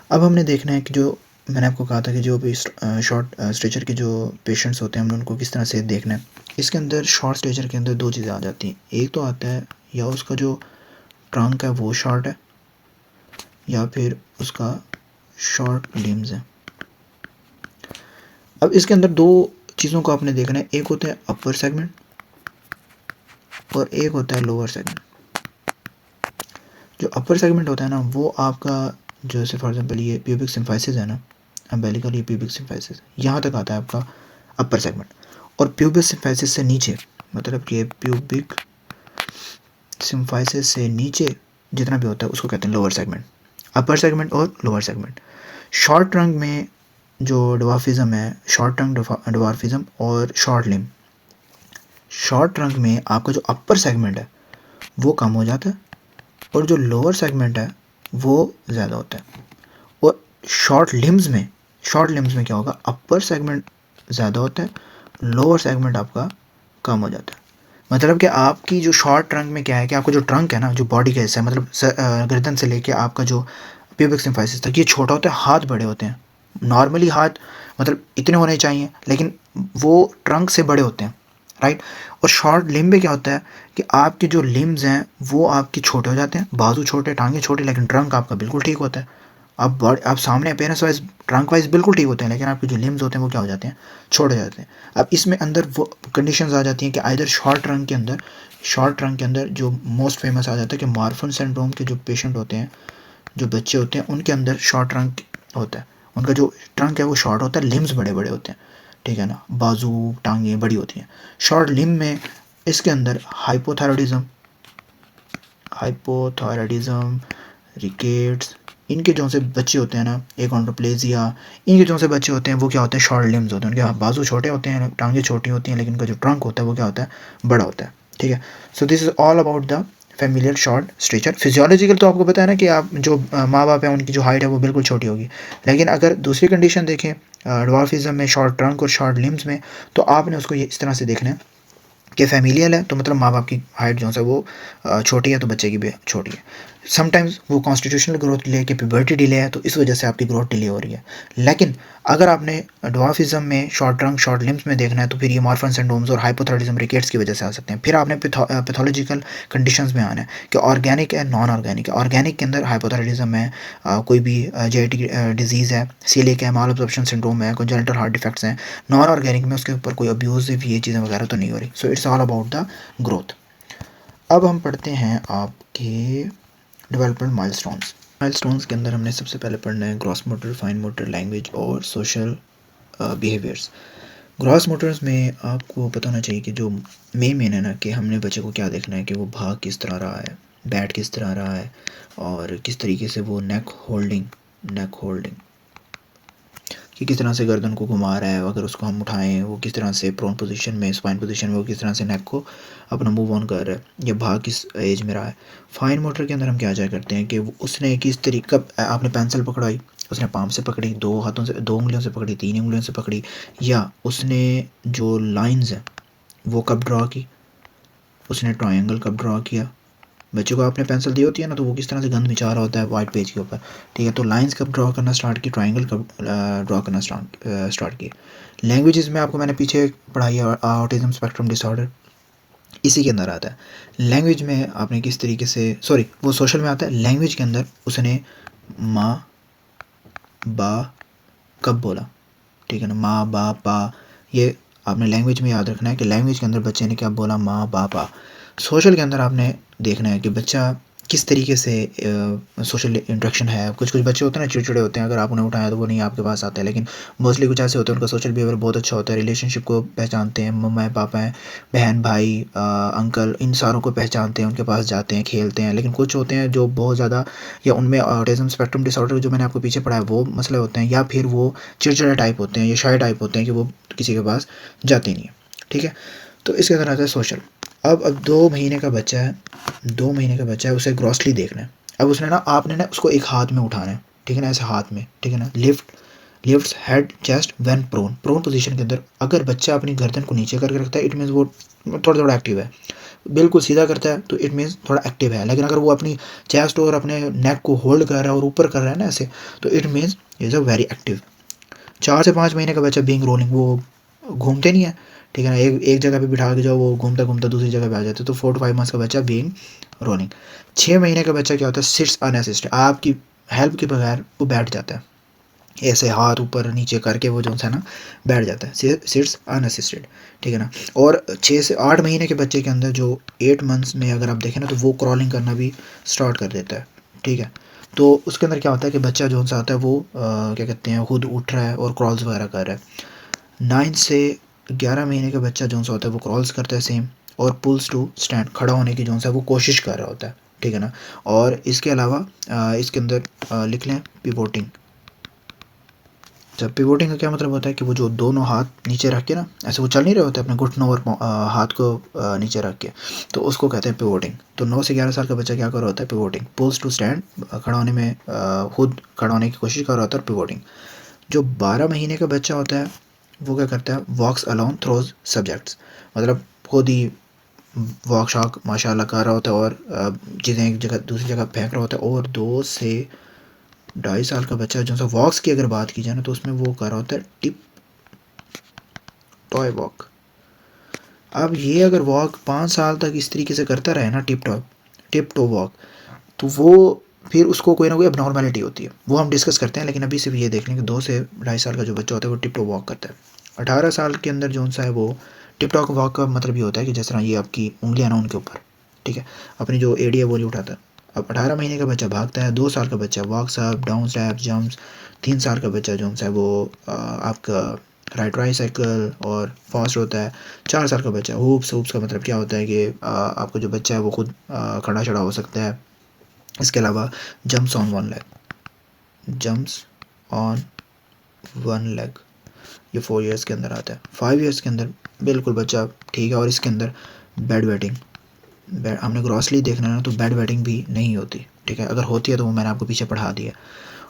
अब हमने देखना है कि जो मैंने आपको कहा था कि जो भी शॉर्ट स्टेचर के जो पेशेंट्स होते हैं हमने उनको किस तरह से देखना है। इसके अंदर शॉर्ट स्टेचर के अंदर दो चीज़ें आ जाती हैं। एक तो आता है या उसका जो ट्रंक है वो शॉर्ट है, या फिर उसका शॉर्ट लिम्स है। अब इसके अंदर दो चीज़ों को आपने देखना है, एक होता है अपर सेगमेंट और एक होता है लोअर सेगमेंट। जो अपर सेगमेंट होता है ना, वो आपका जैसे फॉर एग्जांपल ये प्यूबिक सिम्फाइसिस है ना, अम्बिलिकल ये प्यूबिक सिम्फाइसिस, यहाँ तक आता है आपका अपर सेगमेंट। और प्यूबिक सिम्फाइसिस से नीचे, मतलब कि प्यूबिक सिम्फाइसिस से नीचे जितना भी होता है उसको कहते हैं लोअर सेगमेंट। अपर सेगमेंट और लोअर सेगमेंट। शॉर्ट टर्म में जो ड्वार्फिज्म है, शॉर्ट टर्म ड्वार्फिज्म और शॉर्ट लिम्ब। शॉर्ट टर्म में आपका जो अपर सेगमेंट है वो कम हो जाता है और जो लोअर सेगमेंट है वो ज़्यादा होता है। और शॉर्ट लिम्स में क्या होगा, अपर सेगमेंट ज़्यादा होता है, लोअर सेगमेंट आपका कम हो जाता है। मतलब कि आपकी जो शॉर्ट ट्रंक में क्या है कि आपका जो ट्रंक है ना, जो बॉडी का हिस्सा है, मतलब गर्दन से लेके आपका जो प्यूबिक सिम्फाइसिस तक, ये छोटा होता है, हाथ बड़े होते हैं। नॉर्मली हाथ मतलब इतने होने चाहिए, लेकिन वो ट्रंक से बड़े होते हैं, राइट। और शॉर्ट लिम्ब में क्या होता है कि आपके जो लिम्स हैं वो आपके छोटे हो जाते हैं, बाजू छोटे, टांगे छोटे, लेकिन ट्रंक आपका बिल्कुल ठीक होता है। आप सामने अपेयरेंस वाइज ट्रंक वाइज बिल्कुल ठीक होते हैं, लेकिन आपके जो लिम्स होते हैं वो क्या हो जाते हैं, छोटे हो जाते हैं। अब इसमें अंदर वो कंडीशंस आ जाती हैं कि आइदर शॉर्ट ट्रंक के अंदर जो मोस्ट फेमस आ जाता है कि मार्फन सिंड्रोम के जो पेशेंट होते हैं, जो बच्चे होते हैं, उनके अंदर शॉर्ट ट्रंक होता है। उनका जो ट्रंक है वो शॉर्ट होता है, लिम्स बड़े बड़े होते हैं, ठीक है ना, बाजू टांगें बड़ी होती हैं। शॉर्ट लिम्ब में इसके अंदर हाइपोथायराइडिज्म, रिकेट्स, इनके जो से बच्चे होते हैं ना, एकॉन्ड्रोप्लेजिया, इनके जो से बच्चे होते हैं वो क्या होते हैं, शॉर्ट लिम्स होते हैं। उनके बाजू छोटे होते हैं, टांगें छोटी होती हैं, लेकिन उनका जो ट्रंक होता है वो क्या होता है, बड़ा होता है, ठीक है। So this is all about the familiar short stature. Physiological तो आपको पता है ना कि आप जो माँ बाप हैं उनकी जो हाइट है वो बिल्कुल छोटी होगी, लेकिन अगर दूसरी कंडीशन देखें ड्वार्फिज्म में, शॉर्ट ट्रंक और शॉर्ट लिम्स में, तो आपने उसको ये इस तरह से देखना है कि फैमिलियल है तो मतलब माँ बाप की हाइट जो है वो छोटी है तो बच्चे की भी छोटी है। समटाइम्स वो कॉन्स्टिट्यूशनल ग्रोथ डिले के प्यूबर्टी डिले है, तो इस वजह से आपकी ग्रोथ डिले हो रही है। लेकिन अगर आपने ड्वार्फिज्म में, शॉर्ट ट्रंक, शॉर्ट लिम्स में देखना है, तो फिर ये मार्फन सिंड्रोम्स और हाइपोथायराइडिज्म, रिकेट्स की वजह से आ सकते हैं। फिर आपने पैथोलॉजिकल कंडीशंस में आना है कि ऑर्गेनिक है, नॉन ऑर्गेनिक है। ऑर्गेनिक के अंदर हाइपोथायराइडिज्म है, कोई भी जेनेटिक डिजीज़ है, सीलिक है, माल अब्जॉर्प्शन सिंड्रोम है, कंजेनिटल हार्ट डिफेक्ट्स हैं। नॉन ऑर्गेनिक में उसके ऊपर कोई अब्यूजिव ये चीज़ें वगैरह तो नहीं हो रही। So it's all about the growth. अब हम पढ़ते हैं आपके डेवलपमेंट माइलस्टोन्स के अंदर हमने सबसे पहले पढ़ना है gross motor, fine motor, language और सोशल बिहेवियर्स। ग्रॉस मोटर्स में आपको पता होना चाहिए कि जो मेन है ना, कि हमने बच्चे को क्या देखना है कि वो भाग किस तरह रहा है, बैठ किस तरह रहा है, और किस तरीके से वो नेक होल्डिंग कि किस तरह से गर्दन को घुमा रहा है। अगर उसको हम उठाएं, वो किस तरह से प्रोन पोजीशन में, स्पाइन पोजीशन में वो किस तरह से नेक को अपना मूव ऑन कर रहा है, या भाग किस एज में रहा है। फाइन मोटर के अंदर हम क्या करते हैं कि उसने किस तरीका, आपने पेंसिल पकड़ाई, उसने पाम से पकड़ी, दो हाथों से, दो उंगलियों से पकड़ी, तीन उंगलियों से पकड़ी, या उसने जो लाइंस हैं वो कब ड्रॉ की, उसने ट्रायंगल कब ड्रॉ किया। बच्चे को आपने पेंसिल दी होती है ना, तो वो किस तरह से गंद मिचा रहा होता है वाइट पेज के ऊपर, ठीक है। तो लाइंस कब ड्रॉ करना स्टार्ट की, ट्रायंगल कब ड्रॉ करना स्टार्ट किए। लैंग्वेजेस में आपको मैंने पीछे पढ़ाई है ऑटिज्म स्पेक्ट्रम डिसऑर्डर, इसी के अंदर आता है। लैंग्वेज में आपने किस तरीके से, सॉरी वो सोशल में आता है। लैंग्वेज के अंदर उसने माँ बा कब बोला, ठीक है ना, माँ बा पा, ये आपने लैंग्वेज में याद रखना है कि लैंग्वेज के अंदर बच्चे ने क्या बोला, माँ बा पा। सोशल के अंदर आपने देखना है कि बच्चा किस तरीके से सोशल इंटरेक्शन है। कुछ बच्चे होते हैं ना, चिड़चिड़े होते हैं, अगर आप उन्हें उठाएं तो वो नहीं आपके पास आते हैं, लेकिन मोस्टली कुछ ऐसे होते हैं उनका सोशल बिहेवियर बहुत अच्छा होता है, रिलेशनशिप को पहचानते हैं, मम्मा है, पापा हैं, बहन भाई, अंकल, इन सारों को पहचानते हैं, उनके पास जाते हैं, खेलते हैं। लेकिन कुछ होते हैं जो बहुत ज़्यादा, या उनमें ऑटिज्म स्पेक्ट्रम डिसऑर्डर जो मैंने आपको पीछे पढ़ाया वो मसले होते हैं, या फिर वो चिड़चिड़े टाइप होते हैं या शाय टाइप होते हैं कि वो किसी के पास जाते नहीं है, ठीक है। तो इसके अंदर आता है सोशल। अब 2 महीने का बच्चा है, 2 महीने का बच्चा है, उसे ग्रॉसली देखना है। अब उसने ना, आपने ना उसको एक हाथ में उठाना है, ठीक है ना, ऐसे हाथ में, ठीक है ना, lifts head chest when prone position के अंदर अगर बच्चा अपनी गर्दन को नीचे करके रखता है, इट मीन्स वो थोड़ा थोड़ा एक्टिव है। बिल्कुल सीधा करता है तो इट मीन्स थोड़ा एक्टिव है। लेकिन अगर वो अपनी चेस्ट और अपने नेक को होल्ड कर रहा है और ऊपर कर रहा है ना ऐसे, तो it means is a very active. 4 से 5 महीने का बच्चा बीइंग रोलिंग, वो घूमते नहीं है, ठीक है ना, एक जगह पे बिठा के जाओ, वो घूमता घूमता दूसरी जगह पे आ जाते। तो 4 to 5 मंथ्स का बच्चा बीइंग रोलिंग। 6 महीने का बच्चा क्या होता है, सिट्स अनअसिस्टेड, आपकी हेल्प के बगैर वो बैठ जाता है, ऐसे हाथ ऊपर नीचे करके वो जो है ना बैठ जाता है, सिट्स अनअसिस्टेड, ठीक है ना। और 6 से 8 महीने के बच्चे के अंदर जो 8 मंथ्स में अगर आप देखें ना, तो वो क्रॉलिंग करना भी स्टार्ट कर देता है, ठीक है। तो उसके अंदर क्या होता है कि बच्चा जो सा आता है वो क्या कहते हैं, खुद उठ रहा है और क्रॉल्स वगैरह कर रहा है। 9 से 11 महीने का बच्चा जो सा होता है वो क्रॉल्स करता है सेम, और पुल्स टू स्टैंड, खड़ा होने की जो सा वो कोशिश कर रहा होता है, ठीक है ना। और इसके अलावा इसके अंदर लिख लें पिवोटिंग। जब पिवोटिंग का क्या मतलब होता है कि वो जो दोनों हाथ नीचे रख के ना, ऐसे वो चल नहीं रहे होते अपने घुटनों और हाथ को नीचे रख के, तो उसको कहते हैं पिवोटिंग। तो 9 से 11 साल का बच्चा क्या कर रहा होता है, पिवोटिंग। पुल्स टू स्टैंड, खड़ा होने में खुद खड़ा होने की कोशिश कर रहा होता है, पिवोटिंग। जो 12 महीने का बच्चा होता है वो क्या करता है, वॉक्स अलोन थ्रोज सब्जेक्ट्स, मतलब खुद ही वॉक शॉक माशाल्लाह कर रहा होता है और चीज़ें एक जगह दूसरी जगह फेंक रहा होता है। और 2 से 2.5 साल का बच्चा जो सा वॉक्स की अगर बात की जाए ना, तो उसमें वो कर रहा होता है टिप टॉय वॉक। अब ये अगर वॉक 5 साल तक इस तरीके से करता रहे ना, टिप टो वॉक, तो वो फिर उसको कोई ना कोई अबनॉर्मेलिटी होती है, वो हम डिस्कस करते हैं। लेकिन अभी सिर्फ ये देख लें कि 2 से 2.5 साल का जो बच्चा होता है वो टिप टो वॉक करता है। 18 साल के अंदर जो सा है वो टिप टॉक वॉक का मतलब ये होता है कि जिस तरह ये आपकी उंगलियां ना उनके ऊपर, ठीक है, अपनी जो एड़ी है वो नहीं उठाता। अब 18 महीने का बच्चा भागता है, 2 साल का बच्चा walks up down steps jumps, 3 साल का बच्चा जो सा है वो आपका राइट ट्राईसाइकिल और फास्ट होता है। 4 साल का बच्चा हुप्स का मतलब क्या होता है कि आपका जो बच्चा है वो खुद खड़ा चढ़ा हो सकता है। इसके अलावा जंप्स ऑन वन लेग, ये 4 ईयर्स के अंदर आता है। 5 ईयर्स के अंदर बिल्कुल बच्चा ठीक है। और इसके अंदर बेड वेटिंग, हमने ग्रॉसली देखना है ना, तो बेड वेटिंग भी नहीं होती, ठीक है। अगर होती है तो वो मैंने आपको पीछे पढ़ा दिया।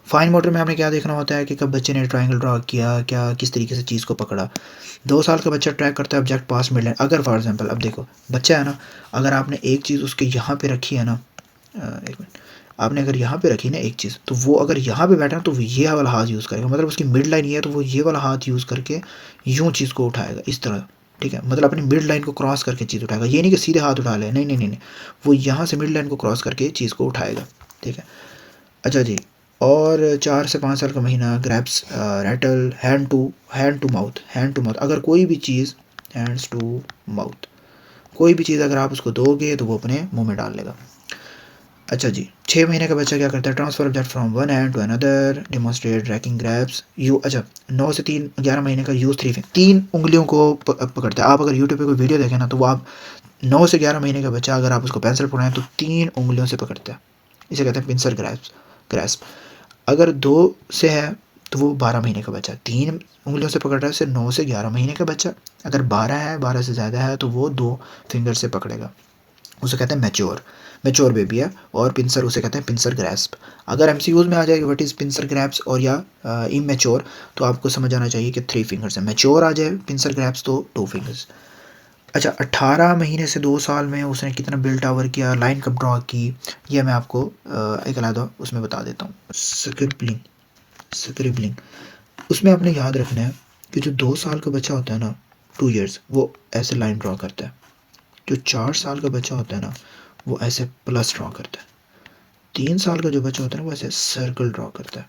फाइन मोटर में आपने क्या देखना होता है कि कब बच्चे ने ट्रायंगल ड्रा किया, क्या किस तरीके से चीज़ को पकड़ा। 2 साल का बच्चा ट्रैक करता है ऑब्जेक्ट पास मिड लाइन। अगर फॉर एग्जांपल अब देखो बच्चा है ना, अगर आपने एक चीज़ उसके यहाँ पे रखी है ना, एक मिनट, आपने अगर यहाँ पे रखी ना एक चीज़, तो वो अगर यहाँ पे बैठा तो वो ये वाला हाथ यूज़ करेगा, मतलब उसकी मिड लाइन ये है तो वो ये वाला हाथ यूज़ करके यूँ चीज़ को उठाएगा इस तरह, ठीक है। मतलब अपनी मिड लाइन को क्रॉस करके चीज़ उठाएगा, ये नहीं कि सीधे हाथ उठा ले, नहीं नहीं नहीं नहीं, वो यहाँ से मिड लाइन को क्रॉस करके चीज़ को उठाएगा, ठीक है। अच्छा जी। और 4 से 5 साल का महीना grasps rattle hand to mouth, अगर कोई भी चीज़ हैंड्स टू माउथ, कोई भी चीज़ अगर आप उसको दोगे तो वो अपने मुंह में डाल लेगा। अच्छा जी। 6 महीने का बच्चा क्या करता है, transfer object from one hand to another, demonstrate raking grasps यू। अच्छा 9 से 11 महीने का यूज़ 3 उंगलियों को पकड़ता है। आप अगर यूट्यूब पे कोई वीडियो देखें ना, तो वो आप 9 से 11 महीने का बच्चा अगर आप उसको पेंसिल पकड़ाएं तो 3 उंगलियों से पकड़ता है, इसे कहते हैं पिंसर ग्रैस्प। अगर 2 से है तो वो 12 महीने का बच्चा 3 उंगलियों से पकड़ रहा है। 9 से 11 महीने का बच्चा अगर 12 है, 12 से ज़्यादा है, तो वो 2 फिंगर से पकड़ेगा, उसे कहते हैं मैच्योर बेबी है। और पिंसर उसे कहते हैं पिंसर ग्रैस्प। अगर एमसीक्यूज में आ जाए व्हाट इज़ पिंसर ग्रैप्स और या इमेच्योर, तो आपको समझ आना चाहिए कि 3 फिंगर्स है। मैच्योर आ जाए पिंसर ग्रैप्स तो 2 फिंगर्स। अच्छा 18 महीने से 2 साल में उसने कितना बिल टावर किया, लाइन कब ड्रॉ की, ये मैं आपको एक अलग उसमें बता देता हूँ। स्क्रिबलिंग उसमें आपने याद रखना है कि जो 2 साल का बच्चा होता है ना, 2 ईयर्स, वो ऐसे लाइन ड्रॉ करता है। जो 4 साल का बच्चा होता है ना, वो ऐसे प्लस ड्रॉ करता है। 3 साल का जो बच्चा होता है ना, वो ऐसे सर्कल ड्रॉ करता है।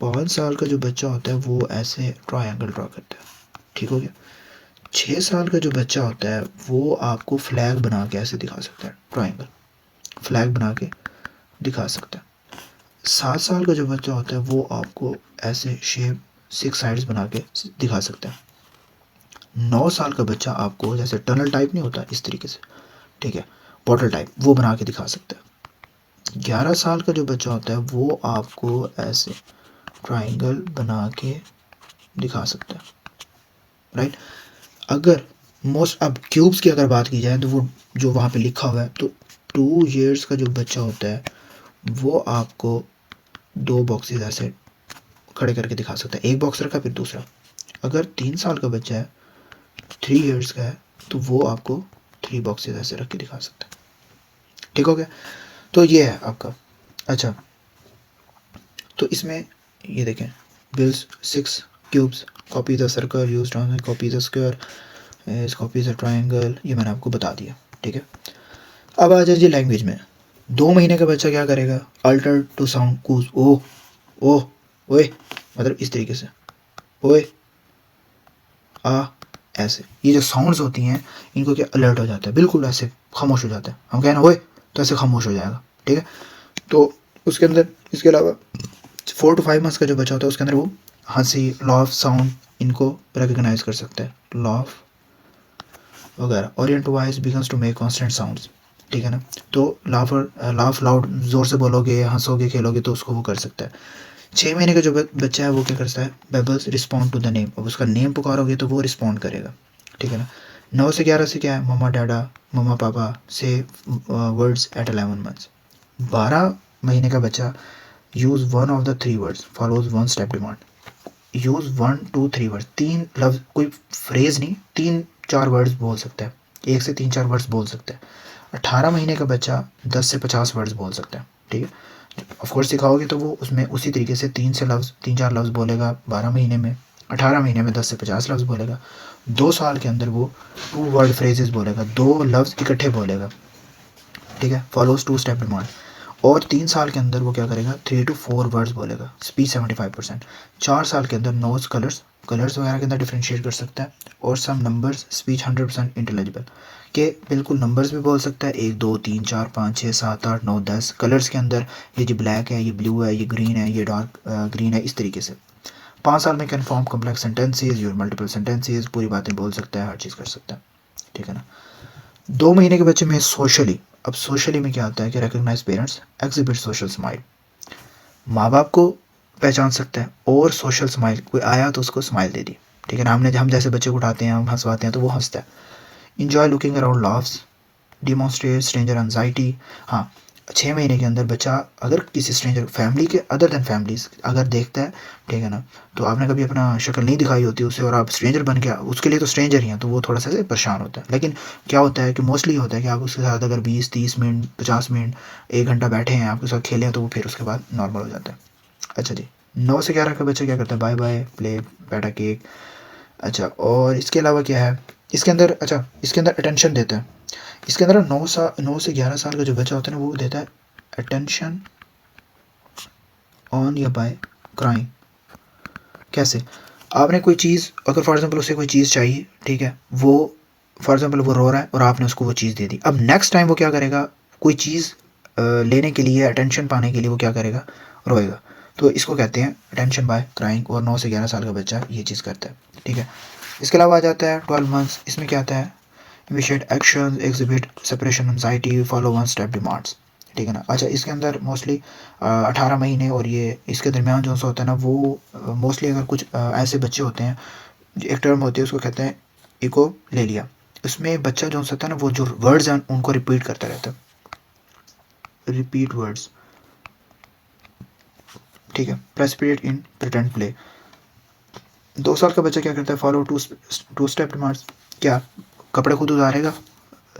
5 साल का जो बच्चा होता है वो ऐसे ट्रायंगल ड्रॉ करता है, ठीक हो गया। 6 साल का जो बच्चा होता है वो आपको फ्लैग बना के ऐसे दिखा सकता है, ट्रायंगल फ्लैग बना के दिखा सकता है। 7 साल का जो बच्चा होता है वो आपको ऐसे शेप 6 साइड्स बना के दिखा सकता है। 9 साल का बच्चा आपको जैसे टनल टाइप नहीं होता इस तरीके से, ठीक है, बॉटल टाइप, वो बना के दिखा सकता है। 11 साल का जो बच्चा होता है वो आपको ऐसे ट्रायंगल बना के दिखा सकता है, राइट। अगर मोस्ट अब क्यूब्स की अगर बात की जाए तो वो जो वहाँ पे लिखा हुआ है, तो 2 ईयर्स का जो बच्चा होता है वो आपको 2 बॉक्सेस ऐसे खड़े करके दिखा सकता है, एक बॉक्स रखा फिर दूसरा। अगर 3 साल का बच्चा है, 3 इयर्स का है, तो वो आपको 3 बॉक्सेस ऐसे रख के दिखा सकता है। ठीक हो गया? तो ये है आपका। अच्छा, तो इसमें ये देखें, bills 6 cubes, copy the circle used on copy the square, copy the triangle, ये मैंने आपको बता दिया। ठीक है, अब आ जाइए लैंग्वेज में। 2 महीने का बच्चा क्या करेगा? अल्टर टू साउंड कूज, ओ ओ ओए, मतलब इस तरीके से, ओए आ, ऐसे। ये जो साउंड्स होती हैं इनको क्या अलर्ट हो जाता है, बिल्कुल ऐसे खामोश हो जाता है। हम कहना ओए तो ऐसे खामोश हो जाएगा। ठीक है, तो उसके अंदर इसके अलावा 4 to 5 मंथ्स का जो बच्चा होता है उसके अंदर वो हंसी, लाफ, साउंड इनको रिकग्नाइज कर सकता है, लाफ वगैरह। Orient wise begins to make constant sounds. ठीक है ना, तो लाफ लाउड, ज़ोर से बोलोगे, हंसोगे, खेलोगे तो उसको वो कर सकता है। 6 महीने का जो बच्चा है वो क्या करता है? बेबल्स रिस्पॉन्ड टू द नेम, अब उसका नेम पुकारोगे तो वो रिस्पॉन्ड करेगा। ठीक है ना। 9 से 11 से क्या है? मम्मा डैडा, मम्मा पापा से वर्ड्स एट 11 मंथ्स। 12 महीने का बच्चा use one of the 3 words, follows 1 step demand. Use 1 2 3 words, 3 लफ्ज़, कोई फ्रेज़ नहीं, 3-4 वर्ड्स बोल सकता है, 1 से 3-4 वर्ड्स बोल सकता है। 18 महीने का बच्चा 10 से 50 वर्ड्स बोल सकता है। ठीक है, ऑफकोर्स सिखाओगे तो वो उसमें उसी तरीके से 3-4 लफ्ज़ बोलेगा 12 महीने में, 18 महीने में 10 से 50 लफ्ज़ बोलेगा। 2 साल के अंदर वो 2 वर्ड फ्रेजेस बोलेगा, 2 लफ्ज़ इकट्ठे बोलेगा। ठीक है, फॉलोज 2 स्टेप डिमांड। और 3 साल के अंदर वो क्या करेगा? 3 to 4 वर्ड्स बोलेगा, स्पीच 75%। 4 साल के अंदर नोज, कलर्स वगैरह के अंदर डिफ्रेंशिएट कर सकता है। और सम नंबर्स, स्पीच 100% इंटेलिजिबल, के बिल्कुल नंबर्स भी बोल सकता है, 1 2 3 4 5 6 7 8 9 10। कलर्स के अंदर ये जो ब्लैक है, ये ब्लू है, ये ग्रीन है, ये डार्क ग्रीन है, इस तरीके से। 5 साल में can form complex sentences, your multiple sentences, पूरी बातें बोल सकता है, हर चीज़ कर सकता है। ठीक है ना। 2 महीने के बच्चे में सोशली, अब सोशली में क्या होता है कि recognize parents, exhibit social smile, माँ बाप को पहचान सकता है, और सोशल स्माइल, कोई आया तो उसको स्माइल दे दी। ठीक है ना, हम जैसे बच्चे को उठाते हैं, हम हंसवाते हैं तो वो हंसता है। Enjoy looking around laughs, demonstrate stranger anxiety. हाँ, 6 महीने के अंदर बच्चा अगर किसी स्ट्रेंजर, फैमिली के अदर देन फैमिलीज अगर देखता है, ठीक है ना, तो आपने कभी अपना शक्ल नहीं दिखाई होती उसे और आप स्ट्रेंजर बन गया, उसके लिए तो स्ट्रेंजर ही हैं, तो वो थोड़ा सा परेशान होता है। लेकिन क्या होता है कि मोस्टली होता है कि आप उसके साथ अगर 20-30 मिनट, 50 मिनट, 1 घंटा बैठे हैं, आपके साथ खेलें, तो वो फिर उसके बाद नॉर्मल हो जाता है। अच्छा जी, 9 से 11 का बच्चा क्या करता है? बाय बाय, प्ले, बैठा, केक। अच्छा, और इसके अलावा क्या है इसके अंदर? अच्छा, इसके अंदर अटेंशन देता है। इसके अंदर 9 से 11 साल का जो बच्चा होता है ना, वो देता है अटेंशन ऑन या बाय क्राइंग। कैसे? आपने कोई चीज़, अगर फॉर एग्जांपल उसे कोई चीज़ चाहिए, ठीक है, वो फॉर एग्जांपल वो रो रहा है और आपने उसको वो चीज़ दे दी। अब नेक्स्ट टाइम वो क्या करेगा? कोई चीज़ लेने के लिए, अटेंशन पाने के लिए वो क्या करेगा? रोएगा। तो इसको कहते हैं अटेंशन बाय क्राइंग, और 9 से 11 साल का बच्चा ये चीज़ करता है। ठीक है, इसके अलावा आ जाता है 12 मंथ्स। इसमें क्या आता है? Initiate action, exhibit separation anxiety, follow 1 step demands. ठीक है ना। अच्छा, इसके अंदर मोस्टली 18 महीने और ये इसके दरमियान जो सा होता है ना, वो मोस्टली अगर कुछ ऐसे बच्चे होते हैं, जो एक टर्म होती है उसको कहते हैं इको ले लिया। उसमें बच्चा जो होता है ना, वो जो वर्ड्स हैं उनको रिपीट करता रहता है, रिपीट वर्ड्स। ठीक है, प्रेसिपिटेट इन प्रिटेंड प्ले। 2 साल का बच्चा क्या करता है? Follow 2 step demands. क्या? कपड़े खुद उतारेगा,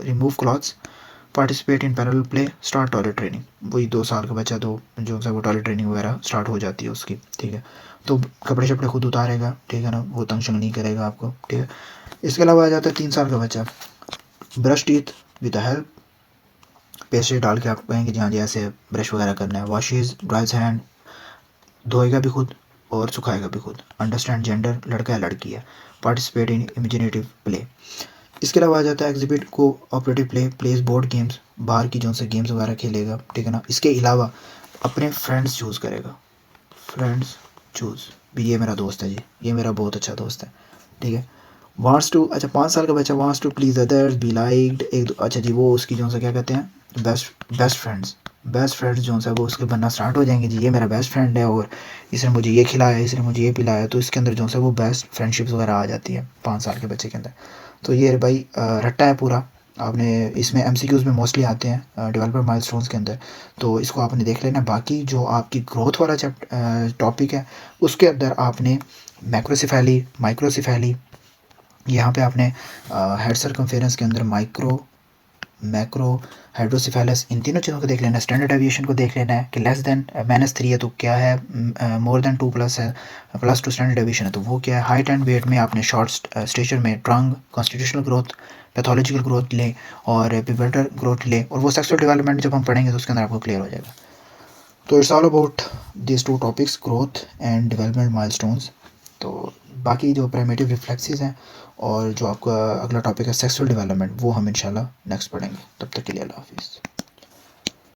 remove clothes, participate in parallel play, start toilet training. वही 2 साल का बच्चा तो जो सा वो टॉयलेट ट्रेनिंग वगैरह स्टार्ट हो जाती है उसकी। ठीक है, तो कपड़े शपड़े खुद उतारेगा, ठीक है ना, वो तंग शंग नहीं करेगा आपको। ठीक है, इसके अलावा आ जाता है 3 साल का बच्चा, brush teeth with help, pastry डाल के आप कहेंगे जी हाँ जी ऐसे ब्रश वगैरह करना है। वॉशेज, ड्राइज हैंड, धोएगा भी खुद और सुखाएगा भी खुद। अंडरस्टैंड जेंडर, लड़का है लड़की है। Participate in imaginative play. इसके अलावा आ जाता है exhibit co operative play, place board games, बाहर की जो से गेम्स वगैरह खेलेगा। ठीक है ना, इसके अलावा अपने फ्रेंड्स चूज़ करेगा, फ्रेंड्स चूज़ भी, ये मेरा दोस्त है जी, ये मेरा बहुत अच्छा दोस्त है। ठीक है, वांट्स टू, अच्छा 5 साल का बच्चा wants to please others, be liked, अच्छा जी, वो उसकी जो सा क्या कहते हैं, बेस्ट फ्रेंड्स। बेस्ट फ्रेंड्स जो सा वो उसके बनना स्टार्ट हो जाएंगे जी, ये मेरा बेस्ट फ्रेंड है और इसने मुझे ये खिलाया, इसने मुझे ये पिलाया, तो इसके अंदर जो सा वो बेस्ट फ्रेंडशिप्स वगैरह आ जाती है 5 साल के बच्चे के अंदर। तो ये भाई रट्टा है पूरा, आपने इसमें एमसीक्यूज़ में मोस्टली आते हैं डेवलपर माइलस्टोन्स के अंदर, तो इसको आपने देख लेना। बाकी जो आपकी ग्रोथ वाला टॉपिक है उसके अंदर आपने मैक्रोसेफेली, माइक्रोसेफेली, यहाँ पे आपने हेड सर्कमफेरेंस के अंदर माइक्रो, मैक्रो, हाइड्रोसेफेलस, इन तीनों चीज़ों को देख लेना है। स्टैंडर्ड डेविएशन को देख लेना है कि लेस देन -3 है तो क्या है, मोर देन 2 प्लस है, +2 स्टैंडर्ड डेविएशन है तो वो क्या है। हाइट एंड वेट में आपने शॉर्ट स्टेचर में trunk, constitutional growth, pathological growth ले और पिवटल ग्रोथ ले, और वो सेक्सुअल डेवलपमेंट जब हम पढ़ेंगे तो उसके अंदर आपको क्लियर हो जाएगा। तो it's all about this to topics, growth and development milestones. तो बाकी जो प्राइमेटिव रिफ्लेक्सेस हैं और जो आपका अगला टॉपिक है सेक्सुअल डेवलपमेंट, वो हम इंशाल्लाह नेक्स्ट पढ़ेंगे। तब तक के लिए अल्लाह हाफिज़।